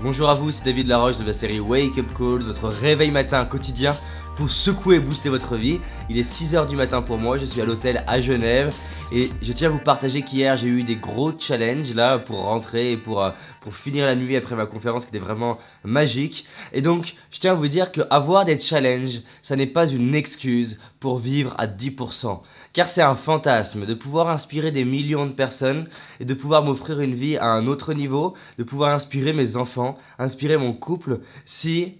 Bonjour à vous, c'est David Laroche de la série Wake Up Calls, votre réveil matin quotidien pour secouer et booster votre vie. Il est 6h du matin pour moi, je suis à l'hôtel à Genève et je tiens à vous partager qu'hier j'ai eu des gros challenges là pour rentrer et pour finir la nuit après ma conférence qui était vraiment magique. Et donc je tiens à vous dire qu'avoir des challenges, ça n'est pas une excuse pour vivre à 10%. Car c'est un fantasme de pouvoir inspirer des millions de personnes et de pouvoir m'offrir une vie à un autre niveau, de pouvoir inspirer mes enfants, inspirer mon couple si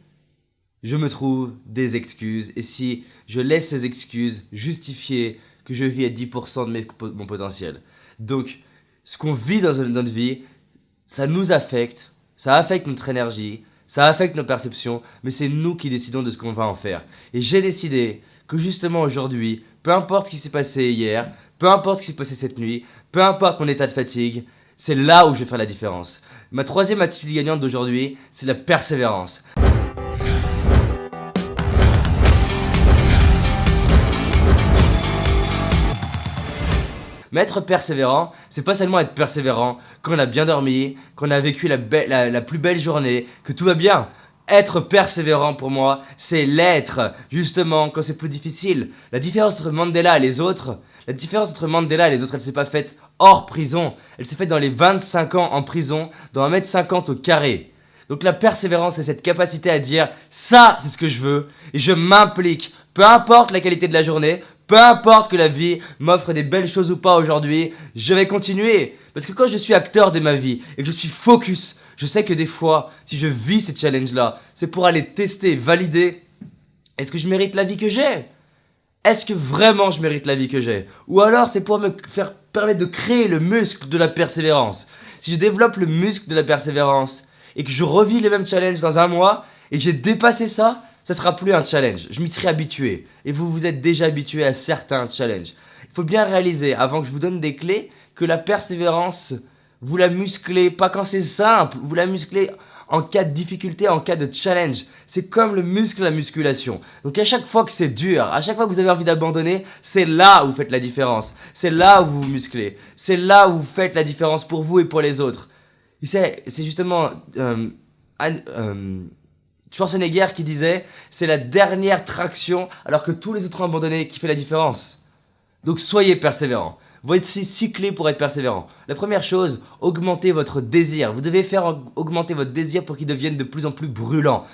je me trouve des excuses et si je laisse ces excuses justifier que je vis à 10% de mon potentiel. Donc, ce qu'on vit dans notre vie, ça nous affecte, ça affecte notre énergie, ça affecte nos perceptions, mais c'est nous qui décidons de ce qu'on va en faire. Et j'ai décidé que justement aujourd'hui, peu importe ce qui s'est passé hier, peu importe ce qui s'est passé cette nuit, peu importe mon état de fatigue, c'est là où je vais faire la différence. Ma troisième attitude gagnante d'aujourd'hui, c'est la persévérance. Mais être persévérant, c'est pas seulement être persévérant quand on a bien dormi, qu'on a vécu la plus belle journée, que tout va bien. Être persévérant pour moi, c'est l'être, justement, quand c'est plus difficile. La différence entre Mandela et les autres, elle s'est pas faite hors prison. Elle s'est faite dans les 25 ans en prison, dans 1m50 au carré. Donc la persévérance, c'est cette capacité à dire « ça, c'est ce que je veux » et je m'implique, peu importe la qualité de la journée, peu importe que la vie m'offre des belles choses ou pas aujourd'hui, je vais continuer. Parce que quand je suis acteur de ma vie et que je suis focus, je sais que des fois, si je vis ces challenges-là, c'est pour aller tester, valider. Est-ce que je mérite la vie que j'ai ? Est-ce que vraiment je mérite la vie que j'ai ? Ou alors c'est pour me permettre de créer le muscle de la persévérance. Si je développe le muscle de la persévérance et que je revis les mêmes challenges dans un mois et que j'ai dépassé ça, ça sera plus un challenge. Je m'y serai habitué. Et vous vous êtes déjà habitué à certains challenges. Il faut bien réaliser, avant que je vous donne des clés, que la persévérance, vous la musclez pas quand c'est simple, vous la musclez en cas de difficulté, en cas de challenge. C'est comme le muscle, la musculation. Donc à chaque fois que c'est dur, à chaque fois que vous avez envie d'abandonner, c'est là où vous faites la différence. C'est là où vous vous musclez. C'est là où vous faites la différence pour vous et pour les autres. Et c'est justement Schwarzenegger qui disait « c'est la dernière traction alors que tous les autres ont abandonné qui fait la différence ». Donc soyez persévérants. Voici 6 clés pour être persévérant. La première chose, augmentez votre désir. Vous devez faire augmenter votre désir pour qu'il devienne de plus en plus brûlant.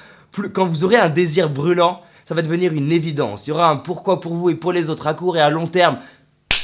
Quand vous aurez un désir brûlant, ça va devenir une évidence. Il y aura un pourquoi pour vous et pour les autres à court et à long terme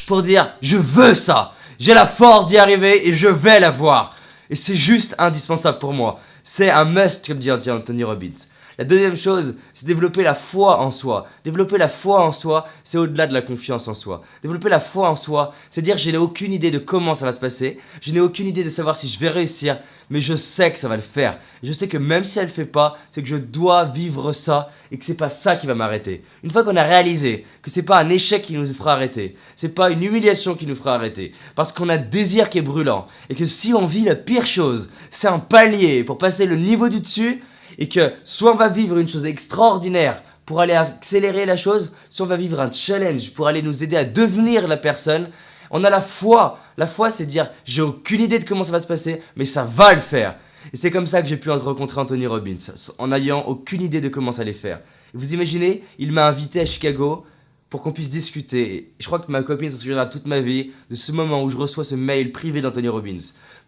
pour dire « je veux ça, j'ai la force d'y arriver et je vais l'avoir ». Et c'est juste indispensable pour moi. C'est un must, comme dit Anthony Robbins. La deuxième chose, c'est développer la foi en soi. Développer la foi en soi, c'est au-delà de la confiance en soi. Développer la foi en soi, c'est dire je n'ai aucune idée de comment ça va se passer. Je n'ai aucune idée de savoir si je vais réussir, mais je sais que ça va le faire. Je sais que même si ça ne le fait pas, c'est que je dois vivre ça et que c'est pas ça qui va m'arrêter. Une fois qu'on a réalisé que c'est pas un échec qui nous fera arrêter, c'est pas une humiliation qui nous fera arrêter, parce qu'on a un désir qui est brûlant et que si on vit la pire chose, c'est un palier pour passer le niveau du dessus. Et que soit on va vivre une chose extraordinaire pour aller accélérer la chose, soit on va vivre un challenge pour aller nous aider à devenir la personne. On a la foi. La foi, c'est dire j'ai aucune idée de comment ça va se passer, mais ça va le faire. Et c'est comme ça que j'ai pu rencontrer Anthony Robbins, en n'ayant aucune idée de comment ça allait faire. Et vous imaginez, il m'a invité à Chicago pour qu'on puisse discuter. Et je crois que ma copine s'en souviendra toute ma vie de ce moment où je reçois ce mail privé d'Anthony Robbins.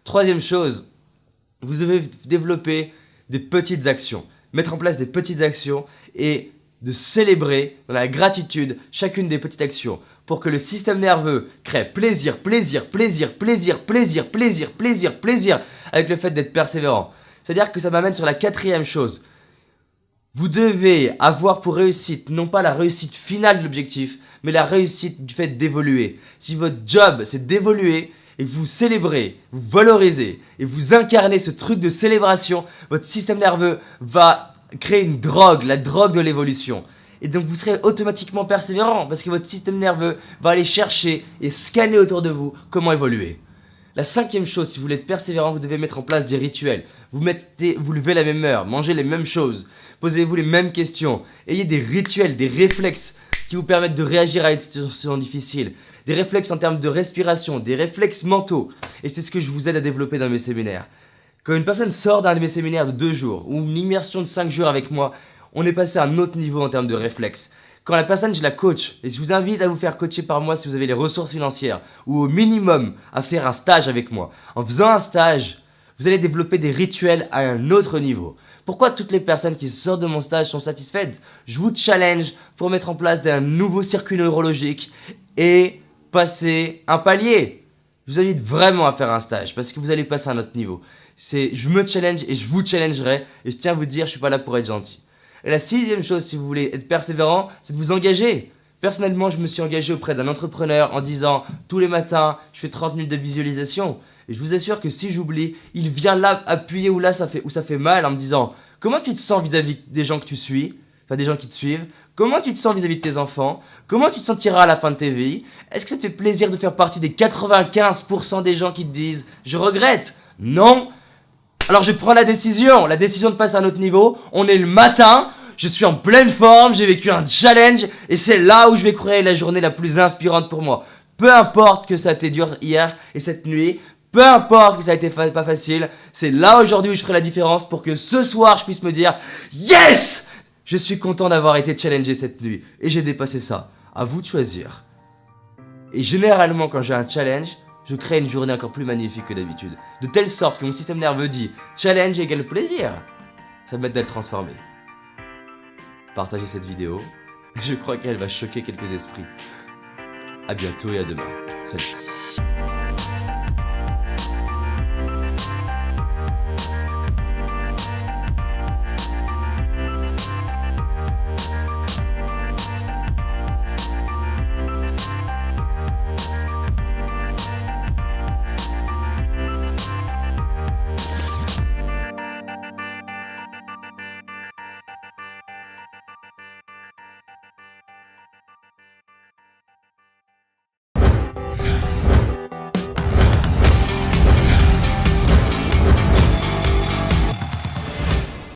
Troisième chose, vous devez développer des petites actions, mettre en place des petites actions et de célébrer dans la gratitude chacune des petites actions pour que le système nerveux crée plaisir avec le fait d'être persévérant. C'est-à-dire que ça m'amène sur la quatrième chose. Vous devez avoir pour réussite non pas la réussite finale de l'objectif, mais la réussite du fait d'évoluer. Si votre job c'est d'évoluer, et que vous célébrez, vous valorisez et vous incarnez ce truc de célébration, votre système nerveux va créer une drogue, la drogue de l'évolution. Et donc vous serez automatiquement persévérant parce que votre système nerveux va aller chercher et scanner autour de vous comment évoluer. La cinquième chose, si vous voulez être persévérant, vous devez mettre en place des rituels. Vous levez à la même heure, mangez les mêmes choses, posez-vous les mêmes questions. Ayez des rituels, des réflexes qui vous permettent de réagir à une situation difficile. Des réflexes en termes de respiration, des réflexes mentaux. Et c'est ce que je vous aide à développer dans mes séminaires. Quand une personne sort d'un de mes séminaires de 2 jours ou une immersion de 5 jours avec moi, on est passé à un autre niveau en termes de réflexe. Quand la personne, je la coach, et je vous invite à vous faire coacher par moi si vous avez les ressources financières, ou au minimum à faire un stage avec moi. En faisant un stage, vous allez développer des rituels à un autre niveau. Pourquoi toutes les personnes qui sortent de mon stage sont satisfaites? Je vous challenge pour mettre en place un nouveau circuit neurologique et passer un palier. Je vous invite vraiment à faire un stage parce que vous allez passer à un autre niveau. Je me challenge et je vous challengerai, et je tiens à vous dire, je suis pas là pour être gentil. Et la 6e chose, si vous voulez être persévérant, c'est de vous engager. Personnellement, je me suis engagé auprès d'un entrepreneur en disant tous les matins, je fais 30 minutes de visualisation. Et je vous assure que si j'oublie, il vient là appuyer où ça fait mal en me disant comment tu te sens vis-à-vis des gens que tu suis, enfin des gens qui te suivent, comment tu te sens vis-à-vis de tes enfants, comment tu te sentiras à la fin de tes vies, est-ce que ça te fait plaisir de faire partie des 95% des gens qui te disent je regrette? Non. Alors je prends la décision de passer à un autre niveau. On est le matin, je suis en pleine forme, j'ai vécu un challenge et c'est là où je vais créer la journée la plus inspirante pour moi. Peu importe que ça a été dur hier et cette nuit, peu importe que ça a été pas facile, c'est là aujourd'hui où je ferai la différence pour que ce soir je puisse me dire yes! Je suis content d'avoir été challengé cette nuit et j'ai dépassé ça. À vous de choisir. Et généralement quand j'ai un challenge, je crée une journée encore plus magnifique que d'habitude. De telle sorte que mon système nerveux dit challenge égale plaisir. Ça m'aide à le transformer. Partagez cette vidéo. Je crois qu'elle va choquer quelques esprits. A bientôt et à demain. Salut.